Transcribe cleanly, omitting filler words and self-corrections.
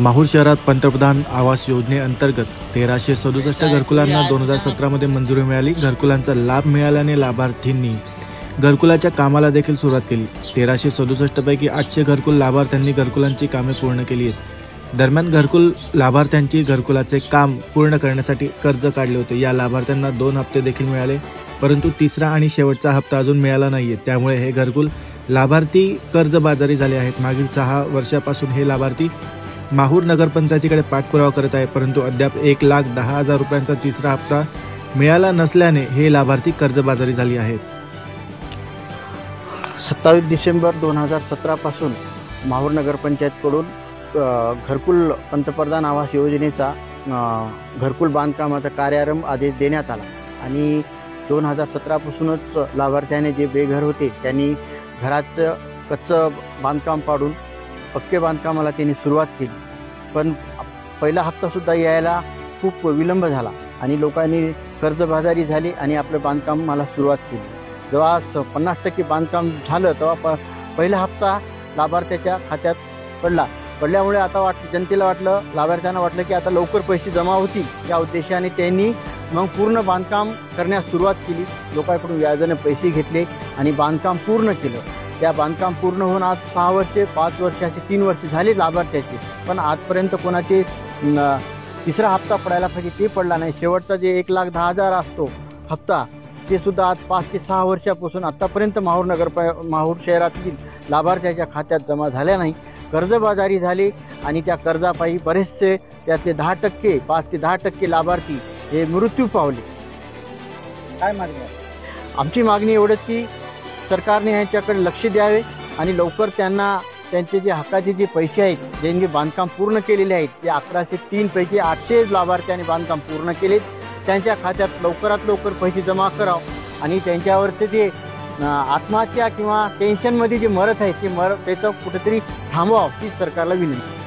माहूर शहरात पंतप्रधान आवास योजनेअंतर्गत 1367 घरकुलांना 2017 मध्ये मंजुरी मिळाली। घरकुलांचा लाभ मिळाल्याने लाभार्थींनी घरकुलाच्या कामाला देखील सुरुवात केली। 1367 पैकी 800 घरकुल लाभार्थ्यांनी घरकुलांची कामे पूर्ण केली आहेत। दरम्यान घरकुल लाभार्थ्यांची घरकुलाचे काम पूर्ण करण्यासाठी कर्ज काढले होते। या लाभार्थ्यांना 2 हप्ते देखील मिळाले, परंतु तिसरा आणि शेवटचा हप्ता अजून मिळाला नाहीये। त्यामुळे हे घरकुल लाभार्थी कर्जबाजारी झाले आहेत। मागील 6 वर्षापासून हे लाभार्थी माहूर नगरपंचायतीकडे पाठपुरावा करत आहे, परंतु अद्याप 1,10,000 रुपयांचा तिसरा हप्ता मिळाला नसल्याने हे लाभार्थी कर्जबाजारी झाले आहेत। 27 डिसेंबर 2017 पासून माहूर नगरपंचायतकडून घरकुल पंतप्रधान आवास योजनेचा घरकुल बांधकामाचा कार्यारंभ आदेश देण्यात आला आणि 2017 पासूनच लाभार्थ्याने जे बेघर होते त्यांनी घराचं कच्चं बांधकाम पाडून पक्के बांधकामाला त्यांनी सुरुवात केली। पण पहिला हप्तासुद्धा यायला खूप विलंब झाला आणि लोकांनी कर्जबाजारी झाली आणि आपलं बांधकामाला सुरुवात केली। जेव्हा 50% बांधकाम झालं तेव्हा पहिला हप्ता लाभार्थ्याच्या खात्यात पडल्यामुळे आता जनतेला वाटलं, लाभार्थ्यांना वाटलं की आता लवकर पैसे जमा होतील, या उद्देशाने त्यांनी मग पूर्ण बांधकाम करण्यास सुरुवात केली। लोकांकडून व्याजाने पैसे घेतले आणि बांधकाम पूर्ण केलं। त्या बांधकाम पूर्ण होऊन आज 6 वर्षे, 5 वर्षाचे, 3 वर्ष झाले लाभार्थ्याचे, पण आजपर्यंत कोणाचे तिसरा हप्ता पडायला पाहिजे ते पडला नाही। शेवटचा जे 1,10,000 असतो हप्ता, ते सुद्धा आज 5 ते 6 वर्षापासून आत्तापर्यंत माहूर शहरातील लाभार्थ्याच्या खात्यात जमा झाल्या नाही। कर्जबाजारी झाले आणि त्या कर्जापायी बरेचसे त्यातले 10%, 5 ते 10% लाभार्थी हे मृत्यू पावले। काय मागणी आहे? आमची मागणी एवढंच की सरकारने यांच्याकडे लक्ष द्यावे आणि लवकर त्यांना त्यांचे जे हक्काचे जे पैसे आहेत, ज्यांनी बांधकाम पूर्ण केलेले आहेत, ते 1103 पैकी 800 लाभार्थ्यांनी बांधकाम पूर्ण केलेत, त्यांच्या खात्यात लवकरात लवकर पैसे जमा करावं आणि त्यांच्यावरचे जे आत्महत्या किंवा टेन्शनमध्ये जे मरत आहेत ते त्याचं कुठेतरी थांबवावं, ही सरकारला विनंती।